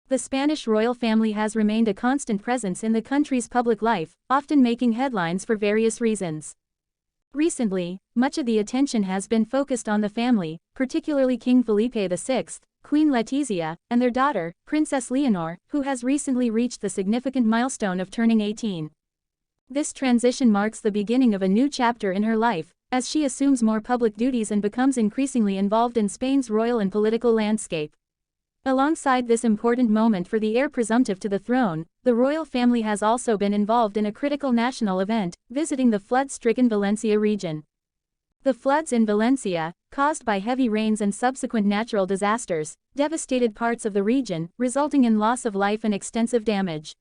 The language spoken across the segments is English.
The Spanish royal family has remained a constant presence in the country's public life, often making headlines for various reasons. Recently, much of the attention has been focused on the family, particularly King Felipe VI, Queen Letizia, and their daughter, Princess Leonor, who has recently reached the significant milestone of turning 18. This transition marks the beginning of a new chapter in her life, as she assumes more public duties and becomes increasingly involved in Spain's royal and political landscape. Alongside this important moment for the heir presumptive to the throne, the royal family has also been involved in a critical national event, visiting the flood-stricken Valencia region. The floods in Valencia, caused by heavy rains and subsequent natural disasters, devastated parts of the region, resulting in loss of life and extensive damage.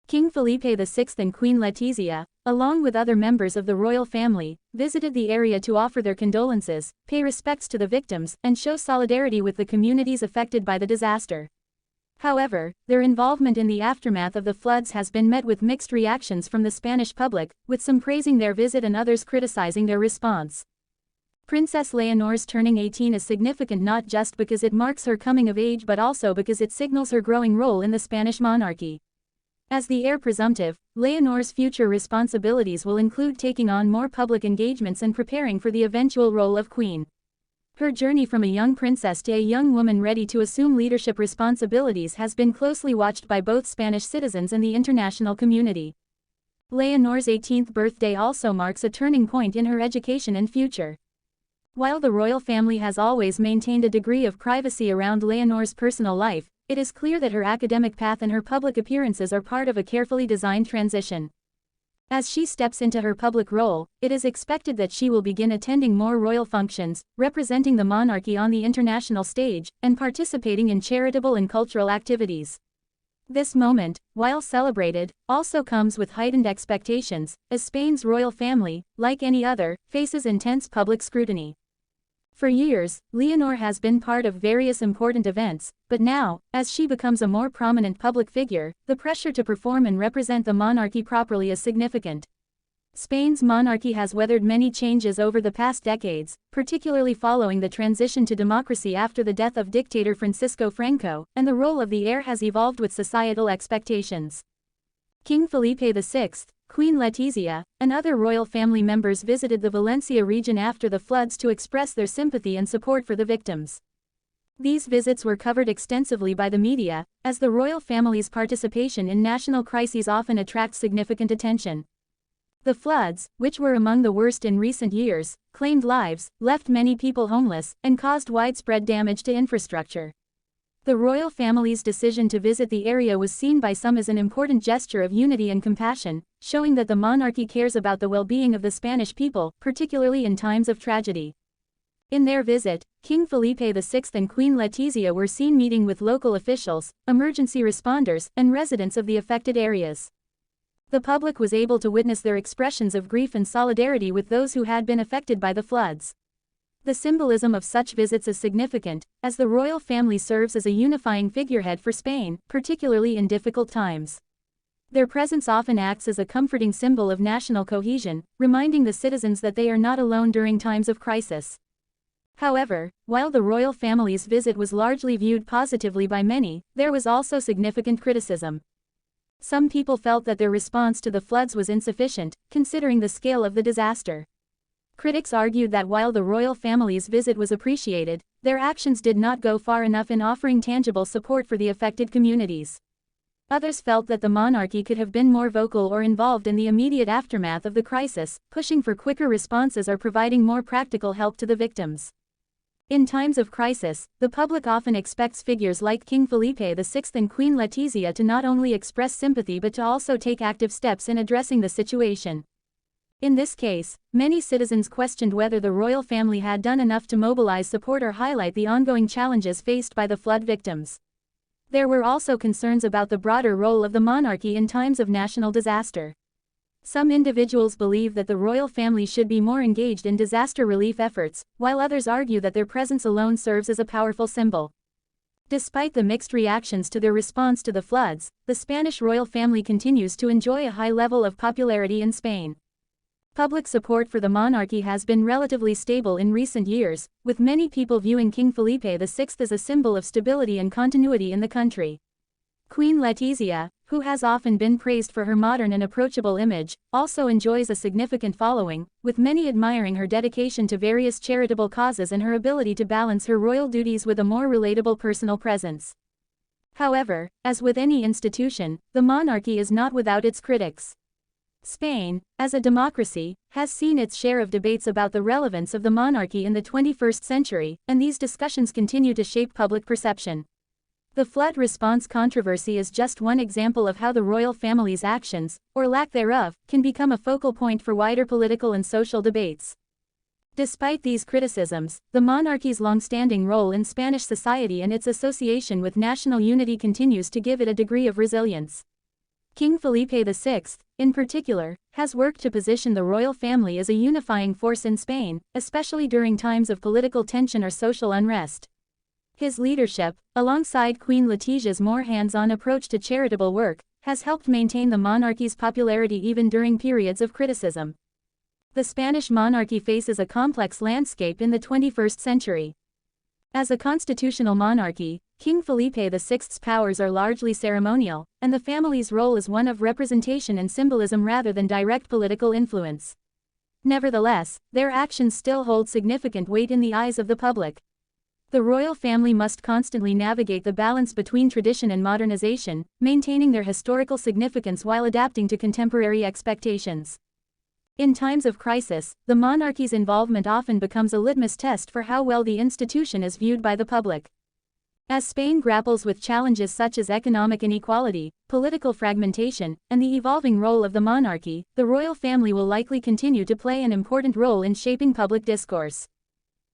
King Felipe VI and Queen Letizia, along with other members of the royal family, visited the area to offer their condolences, pay respects to the victims, and show solidarity with the communities affected by the disaster. However, their involvement in the aftermath of the floods has been met with mixed reactions from the Spanish public, with some praising their visit and others criticizing their response. Princess Leonor's turning 18 is significant not just because it marks her coming of age but also because it signals her growing role in the Spanish monarchy. As the heir presumptive, Leonor's future responsibilities will include taking on more public engagements and preparing for the eventual role of queen. Her journey from a young princess to a young woman ready to assume leadership responsibilities has been closely watched by both Spanish citizens and the international community. Leonor's 18th birthday also marks a turning point in her education and future. While the royal family has always maintained a degree of privacy around Leonor's personal life, it is clear that her academic path and her public appearances are part of a carefully designed transition. As she steps into her public role, it is expected that she will begin attending more royal functions, representing the monarchy on the international stage, and participating in charitable and cultural activities. This moment, while celebrated, also comes with heightened expectations, as Spain's royal family, like any other, faces intense public scrutiny. For years, Leonor has been part of various important events, but now, as she becomes a more prominent public figure, the pressure to perform and represent the monarchy properly is significant. Spain's monarchy has weathered many changes over the past decades, particularly following the transition to democracy after the death of dictator Francisco Franco, and the role of the heir has evolved with societal expectations. King Felipe VI, Queen Letizia, and other royal family members visited the Valencia region after the floods to express their sympathy and support for the victims. These visits were covered extensively by the media, as the royal family's participation in national crises often attracts significant attention. The floods, which were among the worst in recent years, claimed lives, left many people homeless, and caused widespread damage to infrastructure. The royal family's decision to visit the area was seen by some as an important gesture of unity and compassion, showing that the monarchy cares about the well-being of the Spanish people, particularly in times of tragedy. In their visit, King Felipe VI and Queen Letizia were seen meeting with local officials, emergency responders, and residents of the affected areas. The public was able to witness their expressions of grief and solidarity with those who had been affected by the floods. The symbolism of such visits is significant, as the royal family serves as a unifying figurehead for Spain, particularly in difficult times. Their presence often acts as a comforting symbol of national cohesion, reminding the citizens that they are not alone during times of crisis. However, while the royal family's visit was largely viewed positively by many, there was also significant criticism. Some people felt that their response to the floods was insufficient, considering the scale of the disaster. Critics argued that while the royal family's visit was appreciated, their actions did not go far enough in offering tangible support for the affected communities. Others felt that the monarchy could have been more vocal or involved in the immediate aftermath of the crisis, pushing for quicker responses or providing more practical help to the victims. In times of crisis, the public often expects figures like King Felipe VI and Queen Letizia to not only express sympathy but to also take active steps in addressing the situation. In this case, many citizens questioned whether the royal family had done enough to mobilize support or highlight the ongoing challenges faced by the flood victims. There were also concerns about the broader role of the monarchy in times of national disaster. Some individuals believe that the royal family should be more engaged in disaster relief efforts, while others argue that their presence alone serves as a powerful symbol. Despite the mixed reactions to their response to the floods, the Spanish royal family continues to enjoy a high level of popularity in Spain. Public support for the monarchy has been relatively stable in recent years, with many people viewing King Felipe VI as a symbol of stability and continuity in the country. Queen Letizia, who has often been praised for her modern and approachable image, also enjoys a significant following, with many admiring her dedication to various charitable causes and her ability to balance her royal duties with a more relatable personal presence. However, as with any institution, the monarchy is not without its critics. Spain, as a democracy, has seen its share of debates about the relevance of the monarchy in the 21st century, and these discussions continue to shape public perception. The flood response controversy is just one example of how the royal family's actions, or lack thereof, can become a focal point for wider political and social debates. Despite these criticisms, the monarchy's long-standing role in Spanish society and its association with national unity continues to give it a degree of resilience. King Felipe VI, in particular, has worked to position the royal family as a unifying force in Spain, especially during times of political tension or social unrest. His leadership, alongside Queen Letizia's more hands-on approach to charitable work, has helped maintain the monarchy's popularity even during periods of criticism. The Spanish monarchy faces a complex landscape in the 21st century. As a constitutional monarchy, King Felipe VI's powers are largely ceremonial, and the family's role is one of representation and symbolism rather than direct political influence. Nevertheless, their actions still hold significant weight in the eyes of the public. The royal family must constantly navigate the balance between tradition and modernization, maintaining their historical significance while adapting to contemporary expectations. In times of crisis, the monarchy's involvement often becomes a litmus test for how well the institution is viewed by the public. As Spain grapples with challenges such as economic inequality, political fragmentation, and the evolving role of the monarchy, the royal family will likely continue to play an important role in shaping public discourse.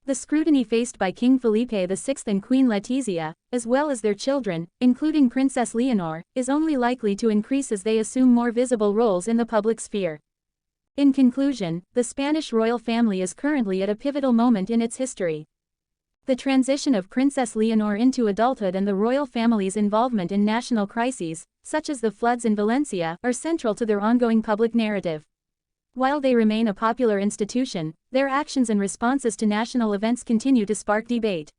The scrutiny faced by King Felipe VI and Queen Letizia, as well as their children, including Princess Leonor, is only likely to increase as they assume more visible roles in the public sphere. In conclusion, the Spanish royal family is currently at a pivotal moment in its history. The transition of Princess Leonor into adulthood and the royal family's involvement in national crises, such as the floods in Valencia, are central to their ongoing public narrative. While they remain a popular institution, their actions and responses to national events continue to spark debate.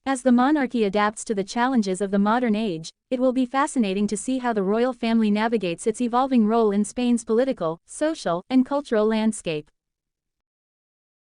As the monarchy adapts to the challenges of the modern age, it will be fascinating to see how the royal family navigates its evolving role in Spain's political, social, and cultural landscape.